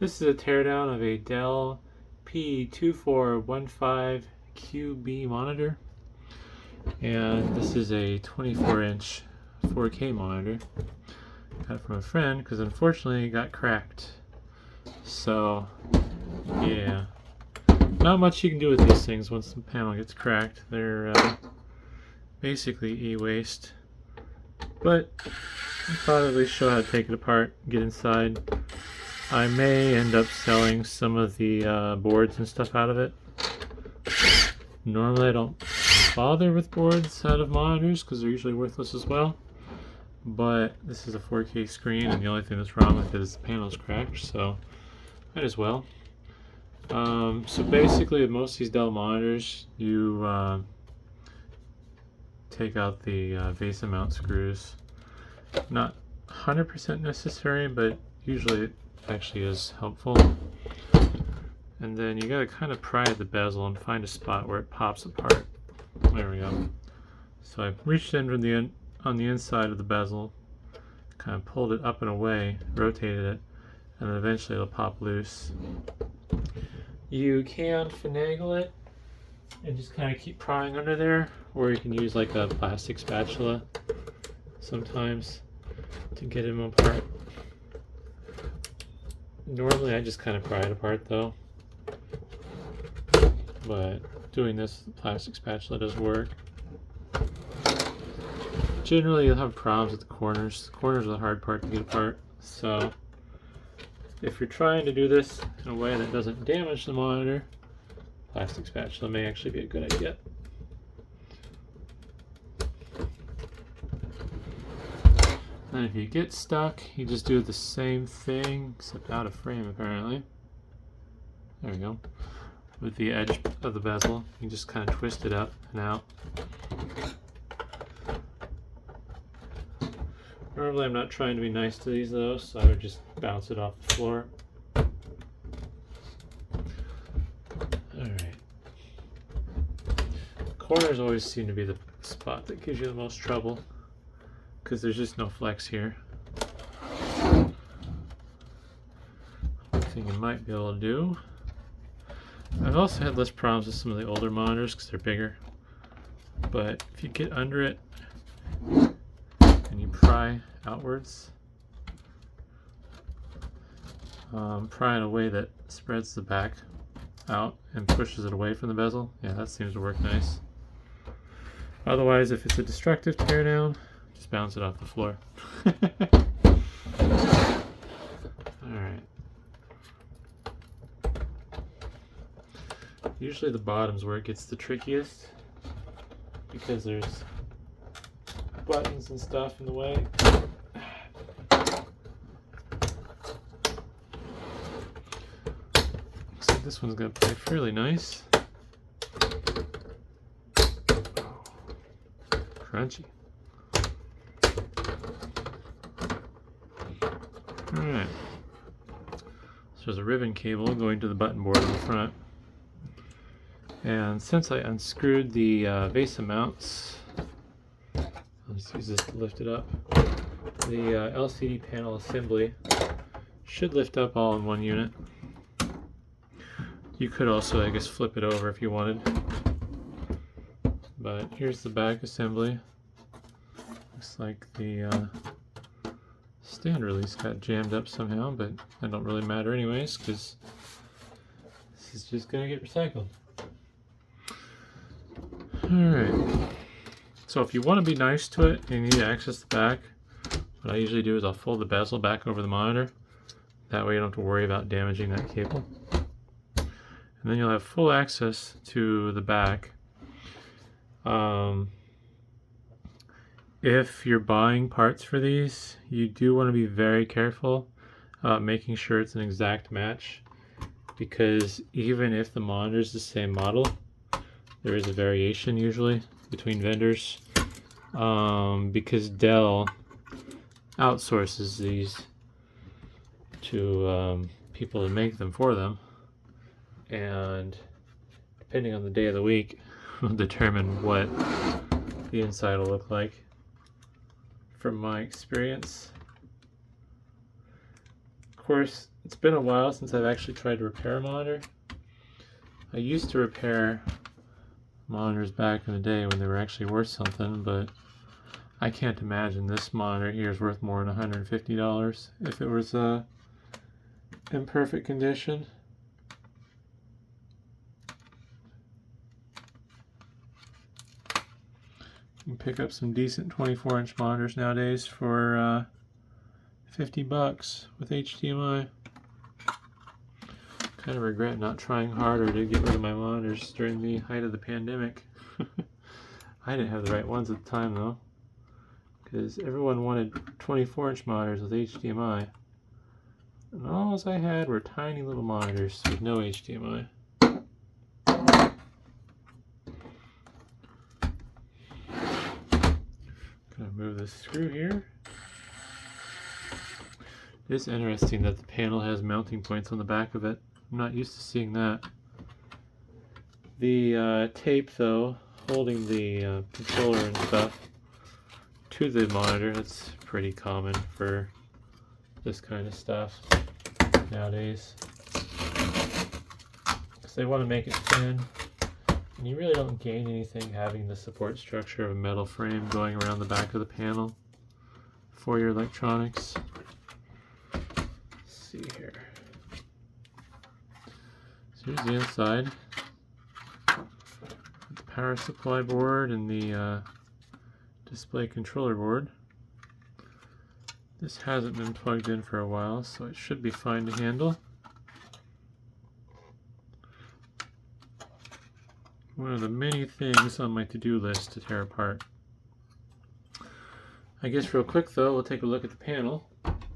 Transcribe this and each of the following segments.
This is a teardown of a Dell P2415Qb monitor, and this is a 24-inch 4K monitor. Got it from a friend because unfortunately it got cracked. So yeah, not much you can do with these things once the panel gets cracked. They're basically e-waste, but I thought I'd at least show how to take it apart, get inside. I may end up selling some of the boards and stuff out of it. Normally I don't bother with boards out of monitors because they're usually worthless as well, but this is a 4K screen and the only thing that's wrong with it is the panel's cracked, so might as well. So basically with most of these Dell monitors, you take out the VESA mount screws. Not 100% necessary, but usually it actually is helpful. And then you gotta kind of pry at the bezel and find a spot where it pops apart. There we go. So I reached in from on the inside of the bezel, kind of pulled it up and away, rotated it, and then eventually it'll pop loose. You can finagle it and just kind of keep prying under there, or you can use like a plastic spatula sometimes to get them apart. Normally I just kind of pry it apart though, but doing this with the plastic spatula does work. Generally you'll have problems with the corners. The corners are the hard part to get apart, so if you're trying to do this in a way that doesn't damage the monitor, plastic spatula may actually be a good idea. And if you get stuck, you just do the same thing, except out of frame apparently. There we go. With the edge of the bezel, you just kind of twist it up and out. Normally I'm not trying to be nice to these though, so I would just bounce it off the floor. Alright. Corners always seem to be the spot that gives you the most trouble, because there's just no flex here. One thing you might be able to do, I've also had less problems with some of the older monitors because they're bigger, but if you get under it and you pry outwards, pry in a way that spreads the back out and pushes it away from the bezel, yeah, that seems to work nice. Otherwise, if it's a destructive teardown, just bounce it off the floor. Alright. Usually the bottom's where it gets the trickiest, because there's buttons and stuff in the way. Looks like this one's going to play fairly nice. Crunchy. Alright. So there's a ribbon cable going to the button board in the front. And since I unscrewed the VESA mounts, I'll just use this to lift it up. The LCD panel assembly should lift up all in one unit. You could also, I guess, flip it over if you wanted. But here's the back assembly. Looks like the stand release got jammed up somehow, but that don't really matter anyways, because this is just going to get recycled. Alright, so if you want to be nice to it and you need to access the back, what I usually do is I'll fold the bezel back over the monitor. That way you don't have to worry about damaging that cable. And then you'll have full access to the back. If you're buying parts for these, you do want to be very careful about making sure it's an exact match, because even if the monitor is the same model, there is a variation usually between vendors, because Dell outsources these to people to make them for them, and depending on the day of the week will determine what the inside will look like. From my experience, of course, it's been a while since I've actually tried to repair a monitor. I used to repair monitors back in the day when they were actually worth something, but I can't imagine this monitor here is worth more than $150 if it was in perfect condition. You can pick up some decent 24-inch monitors nowadays for $50 with HDMI. Kind of regret not trying harder to get rid of my monitors during the height of the pandemic. I didn't have the right ones at the time though, because everyone wanted 24-inch monitors with HDMI, and all I had were tiny little monitors with no HDMI. Gonna move this screw here. It's interesting that the panel has mounting points on the back of it. I'm not used to seeing that. The tape though, holding the controller and stuff to the monitor, that's pretty common for this kind of stuff nowadays, because they want to make it thin, and you really don't gain anything having the support structure of a metal frame going around the back of the panel for your electronics. Let's see here. So here's the inside. The power supply board and the display controller board. This hasn't been plugged in for a while, so it should be fine to handle. One of the many things on my to-do list to tear apart. I guess real quick though, we'll take a look at the panel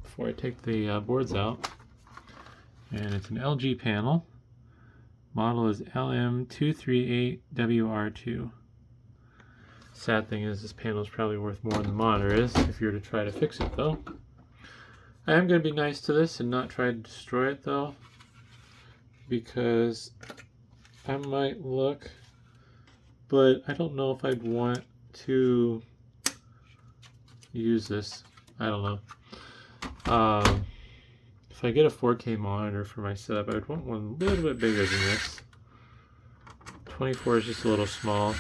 before I take the boards out. And it's an LG panel. Model is LM238WR2. Sad thing is this panel is probably worth more than the monitor is if you were to try to fix it though. I am going to be nice to this and not try to destroy it though, because I might look, but I don't know if I'd want to use this. I don't know. If I get a 4K monitor for my setup, I would want one a little bit bigger than this. 24 is just a little small.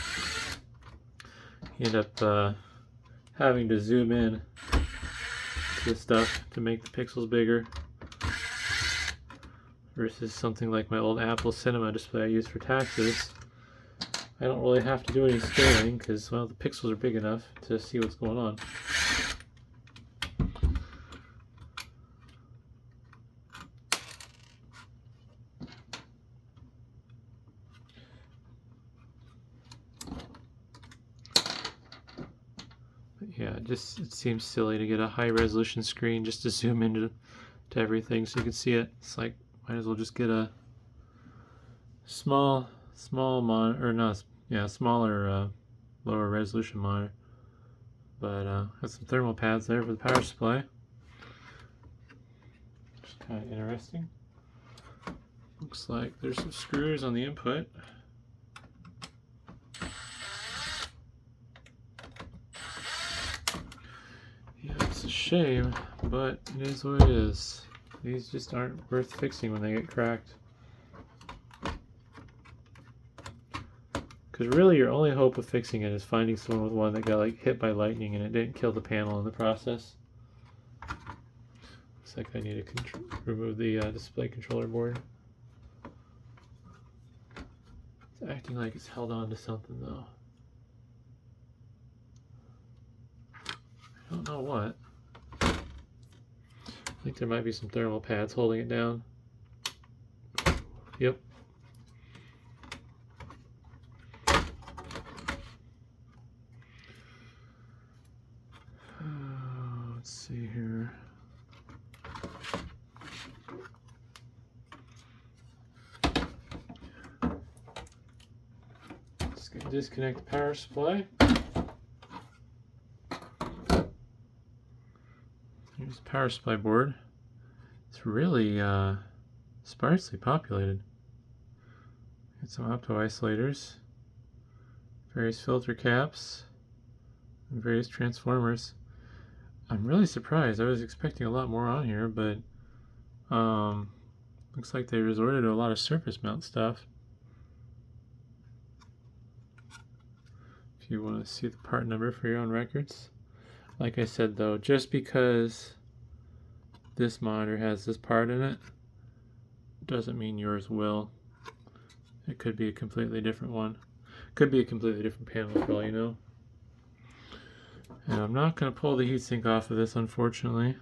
You end up having to zoom in to the stuff to make the pixels bigger, versus something like my old Apple Cinema display I use for taxes. I don't really have to do any scaling because, well, the pixels are big enough to see what's going on. Yeah, it seems silly to get a high resolution screen just to zoom into everything so you can see it. It's like, might as well just get a small monitor, or not, yeah, smaller, lower resolution monitor. But has some thermal pads there for the power supply. Just kind of interesting. Looks like there's some screws on the input. It's a shame, but it is what it is. These just aren't worth fixing when they get cracked. Because really your only hope of fixing it is finding someone with one that got like hit by lightning and it didn't kill the panel in the process. Looks like I need to remove the display controller board. It's acting like it's held on to something though. I don't know what. I think there might be some thermal pads holding it down. Yep. Let's see here. Just gonna disconnect the power supply. Here's the power supply board. It's really sparsely populated. Got some opto-isolators, various filter caps, and various transformers. I'm really surprised. I was expecting a lot more on here, but Looks like they resorted to a lot of surface mount stuff. If you want to see the part number for your own records. Like I said though, just because this monitor has this part in it doesn't mean yours will. It could be a completely different one. Could be a completely different panel for all you know. And I'm not going to pull the heatsink off of this, unfortunately.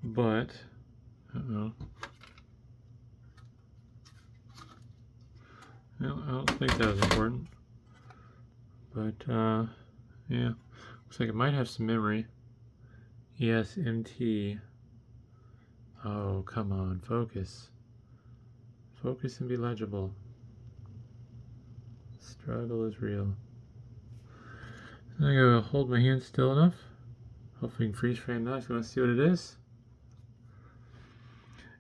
But, I don't think that was important. But, yeah. Looks like it might have some memory. Yes, MT. Oh, come on, focus. Focus and be legible. Struggle is real. I'm gonna hold my hand still enough. Hopefully you can freeze frame that if you want to see what it is.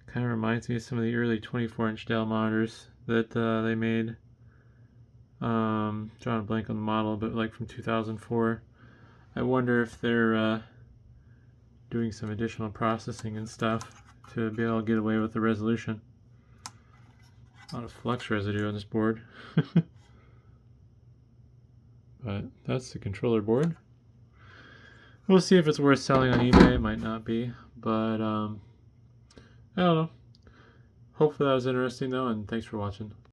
Kind of reminds me of some of the early 24-inch Dell monitors that they made. Drawing a blank on the model, but like from 2004. I wonder if they're doing some additional processing and stuff to be able to get away with the resolution. A lot of flux residue on this board. But that's the controller board. We'll see if it's worth selling on eBay. It might not be, but I don't know. Hopefully that was interesting though, and thanks for watching.